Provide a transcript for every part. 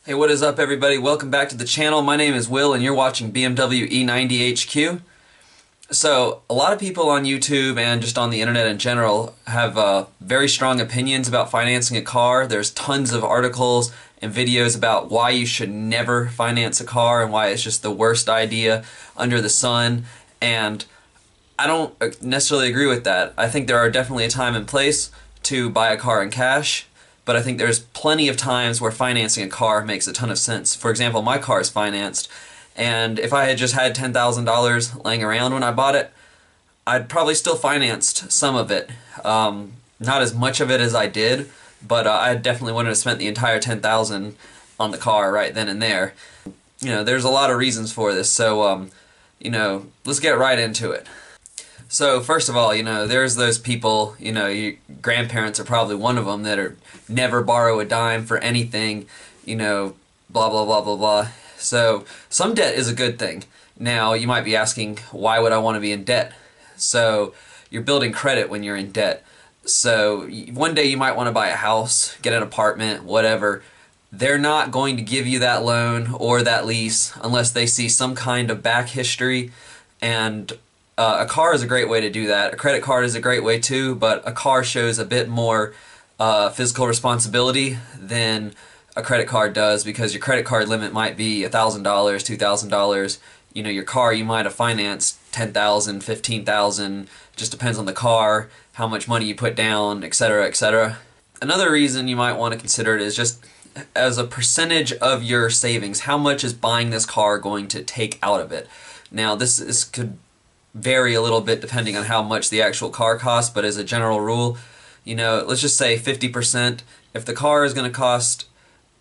Hey, what is up everybody? Welcome back to the channel. My name is Will and you're watching BMW E90 HQ. So, a lot of people on YouTube and just on the internet in general have very strong opinions about financing a car. There's tons of articles and videos about why you should never finance a car and why it's just the worst idea under the sun. And I don't necessarily agree with that. I think there are definitely a time and place to buy a car in cash. But I think there's plenty of times where financing a car makes a ton of sense. For example, my car is financed, and if I had just had $10,000 laying around when I bought it, I'd probably still financed some of it. Not as much of it as I did, but I definitely wouldn't have spent the entire $10,000 on the car right then and there. You know, there's a lot of reasons for this, so let's get right into it. So first of all, there's those people, your grandparents are probably one of them that are never borrow a dime for anything, blah, blah, blah, blah, blah. So some debt is a good thing. Now, you might be asking, why would I want to be in debt? So you're building credit when you're in debt. So one day you might want to buy a house, get an apartment, whatever. They're not going to give you that loan or that lease unless they see some kind of back history, and a car is a great way to do that. A credit card is a great way too, but a car shows a bit more physical responsibility than a credit card does, because your credit card limit might be $1,000, $2,000. Your car you might have financed $10,000, $15,000. Just depends on the car, how much money you put down, etc., etc. Another reason you might want to consider it is just as a percentage of your savings. How much is buying this car going to take out of it? Now, this could vary a little bit depending on how much the actual car costs, but as a general rule, let's just say 50%. If the car is going to cost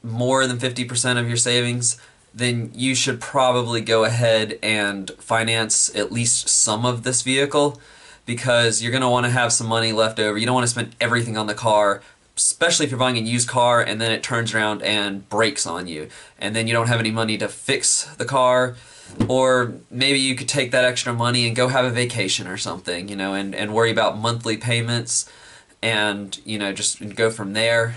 more than 50% of your savings, then you should probably go ahead and finance at least some of this vehicle, because you're going to want to have some money left over. You don't want to spend everything on the car, especially if you're buying a used car and then it turns around and breaks on you, and then you don't have any money to fix the car. Or maybe you could take that extra money and go have a vacation or something, and worry about monthly payments and, just go from there.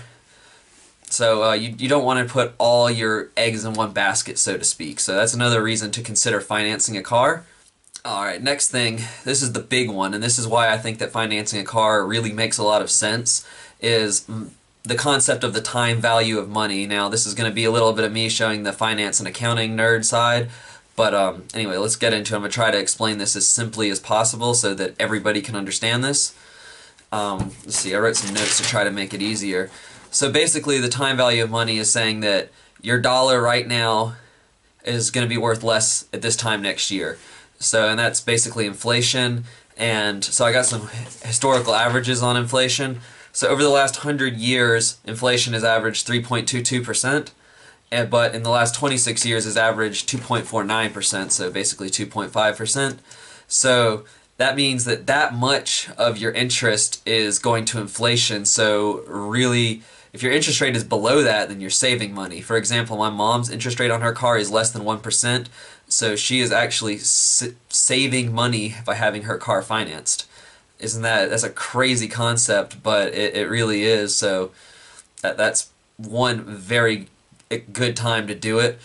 So you don't want to put all your eggs in one basket, so to speak. So that's another reason to consider financing a car. Alright, next thing, this is the big one, and this is why I think that financing a car really makes a lot of sense, is the concept of the time value of money. Now, this is going to be a little bit of me showing the finance and accounting nerd side. But anyway, let's get into it. I'm going to try to explain this as simply as possible so that everybody can understand this. Let's see, I wrote some notes to try to make it easier. So basically, the time value of money is saying that your dollar right now is going to be worth less at this time next year. So, and that's basically inflation. And so I got some historical averages on inflation. So over the last 100 years, inflation has averaged 3.22%. But in the last 26 years has averaged 2.49%, so basically 2.5%. So that means that that much of your interest is going to inflation. So really, if your interest rate is below that, then you're saving money. For example, my mom's interest rate on her car is less than 1%, so she is actually saving money by having her car financed. That's a crazy concept, but it really is. So that's one very good time to do it.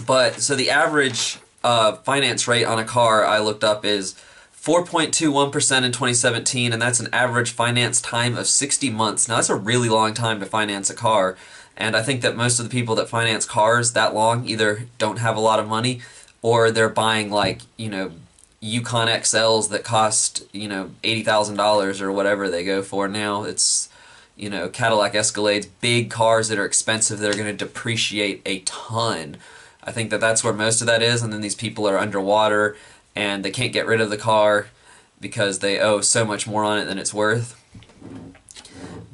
But so the average finance rate on a car I looked up is 4.21% in 2017, and that's an average finance time of 60 months. Now, that's a really long time to finance a car, and I think that most of the people that finance cars that long either don't have a lot of money, or they're buying like Yukon XLs that cost $80,000 or whatever they go for now. It's Cadillac Escalades, big cars that are expensive, that are going to depreciate a ton. I think that that's where most of that is, and then these people are underwater and they can't get rid of the car because they owe so much more on it than it's worth.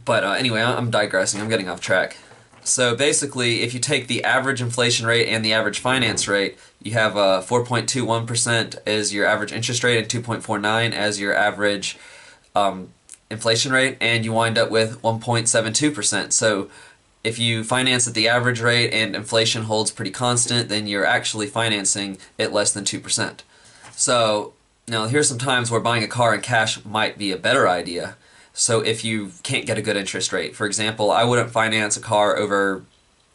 But anyway, I'm digressing, I'm getting off track. So basically, if you take the average inflation rate and the average finance rate, you have 4.21% as your average interest rate and 2.49 as your average inflation rate, and you wind up with 1.72%. So if you finance at the average rate and inflation holds pretty constant, then you're actually financing at less than 2%. So now here's some times where buying a car in cash might be a better idea. So if you can't get a good interest rate, for example, I wouldn't finance a car over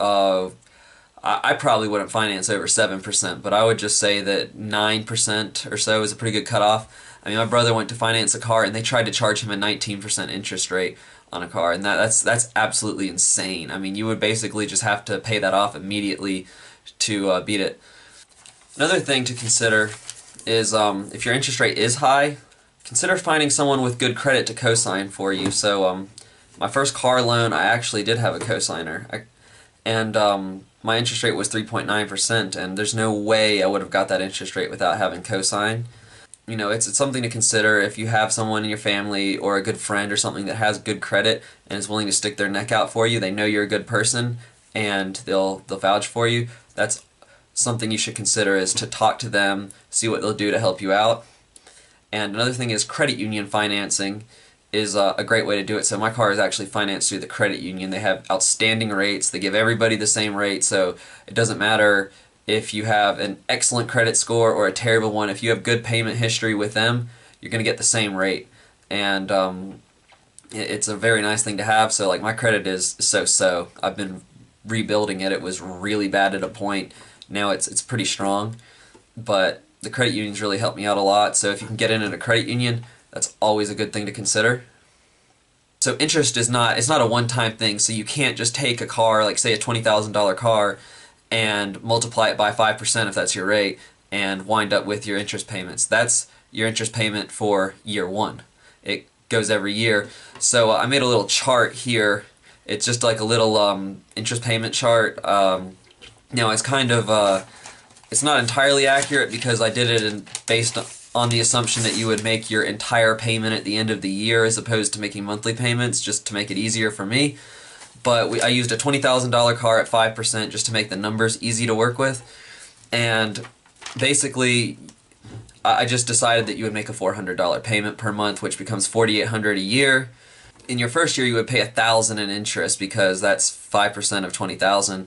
I probably wouldn't finance over 7%, but I would just say that 9% or so is a pretty good cutoff. I mean, my brother went to finance a car and they tried to charge him a 19% interest rate on a car, and that's absolutely insane. I mean, you would basically just have to pay that off immediately to beat it. Another thing to consider is if your interest rate is high, consider finding someone with good credit to co-sign for you. So my first car loan, I actually did have a co-signer, and my interest rate was 3.9%, and there's no way I would have got that interest rate without having co-sign. You know, it's something to consider if you have someone in your family or a good friend or something that has good credit and is willing to stick their neck out for you. They know you're a good person and they'll vouch for you. That's something you should consider, is to talk to them, see what they'll do to help you out. And another thing is credit union financing is a great way to do it. So my car is actually financed through the credit union. They have outstanding rates. They give everybody the same rate, so it doesn't matter if you have an excellent credit score or a terrible one. If you have good payment history with them, you're going to get the same rate. And it's a very nice thing to have. So like, my credit is so-so. I've been rebuilding it. It was really bad at a point. Now it's pretty strong. But the credit unions really helped me out a lot. So if you can get in at a credit union, that's always a good thing to consider. So interest is not a one-time thing, so you can't just take a car, like say a $20,000 car, and multiply it by 5% if that's your rate, and wind up with your interest payments. That's your interest payment for year one. It goes every year. So I made a little chart here. It's just like a little interest payment chart. Now it's kind of, it's not entirely accurate because I did it based on the assumption that you would make your entire payment at the end of the year as opposed to making monthly payments, just to make it easier for me. But I used a $20,000 car at 5% just to make the numbers easy to work with. And basically, I just decided that you would make a $400 payment per month, which becomes $4,800 a year. In your first year, you would pay $1,000 in interest because that's 5% of $20,000.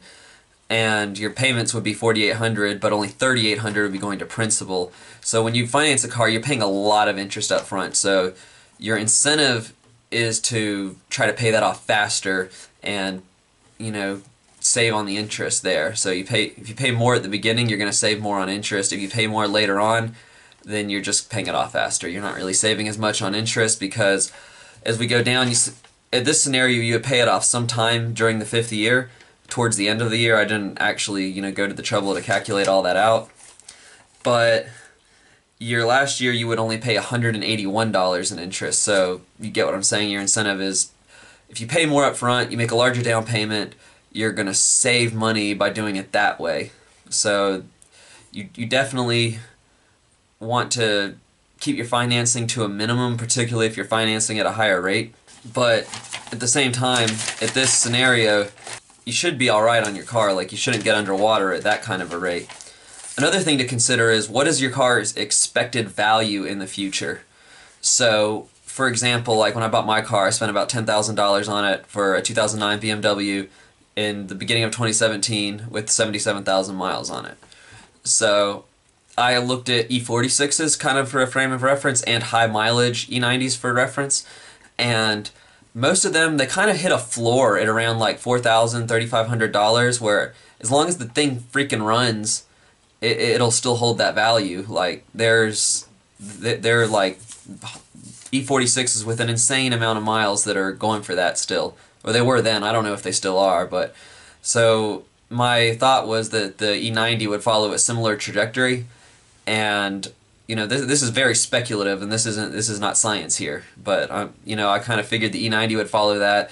And your payments would be $4,800, but only $3,800 would be going to principal. So when you finance a car, you're paying a lot of interest up front. So your incentive is to try to pay that off faster and, you know, save on the interest there. So if you pay more at the beginning, you're going to save more on interest. If you pay more later on, then you're just paying it off faster. You're not really saving as much on interest because as we go down, at this scenario, you would pay it off sometime during the 5th year. Towards the end of the year, I didn't actually, go to the trouble to calculate all that out. But your last year, you would only pay $181 in interest. So you get what I'm saying. Your incentive is, if you pay more up front, you make a larger down payment, you're going to save money by doing it that way. So you definitely want to keep your financing to a minimum, particularly if you're financing at a higher rate. But at the same time, at this scenario, you should be alright on your car. Like, you shouldn't get underwater at that kind of a rate. Another thing to consider is, what is your car's expected value in the future? So, for example, like when I bought my car, I spent about $10,000 on it for a 2009 BMW in the beginning of 2017 with 77,000 miles on it. So I looked at E46s kind of for a frame of reference and high mileage E90s for reference, and most of them, they kind of hit a floor at around like $4,000, $3,500, where as long as the thing freaking runs, it'll still hold that value. Like, they're like E46s with an insane amount of miles that are going for that still. Or they were then, I don't know if they still are, but so my thought was that the E90 would follow a similar trajectory, and this is very speculative, and this is not science here, but I kind of figured the E90 would follow that,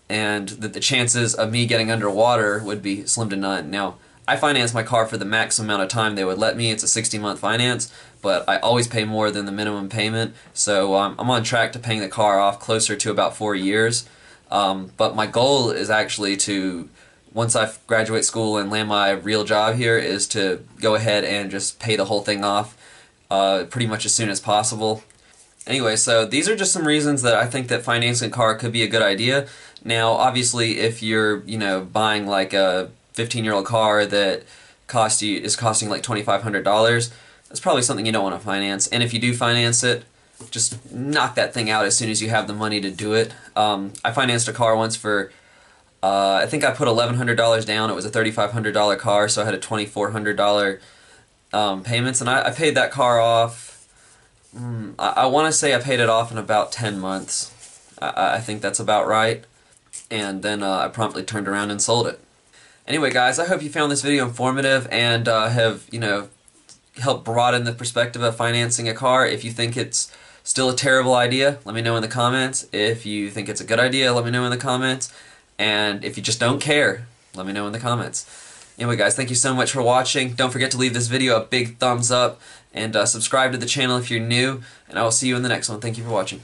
and that the chances of me getting underwater would be slim to none. Now, I finance my car for the maximum amount of time they would let me. It's a 60-month finance, but I always pay more than the minimum payment, so I'm on track to paying the car off closer to about 4 years. But my goal is actually to, once I graduate school and land my real job here, is to go ahead and just pay the whole thing off pretty much as soon as possible. Anyway, so these are just some reasons that I think that financing a car could be a good idea. Now, obviously, if you're, buying like a 15-year-old car that is costing like $2,500, that's probably something you don't want to finance. And if you do finance it, just knock that thing out as soon as you have the money to do it. I financed a car once for I think I put $1,100 down. It was a $3,500 car, so I had a $2,400 payments, and I paid that car off. I want to say I paid it off in about 10 months. I think that's about right. And then I promptly turned around and sold it. Anyway, guys, I hope you found this video informative and have, helped broaden the perspective of financing a car. If you think it's still a terrible idea, let me know in the comments. If you think it's a good idea, let me know in the comments. And if you just don't care, let me know in the comments. Anyway, guys, thank you so much for watching. Don't forget to leave this video a big thumbs up and subscribe to the channel if you're new. And I will see you in the next one. Thank you for watching.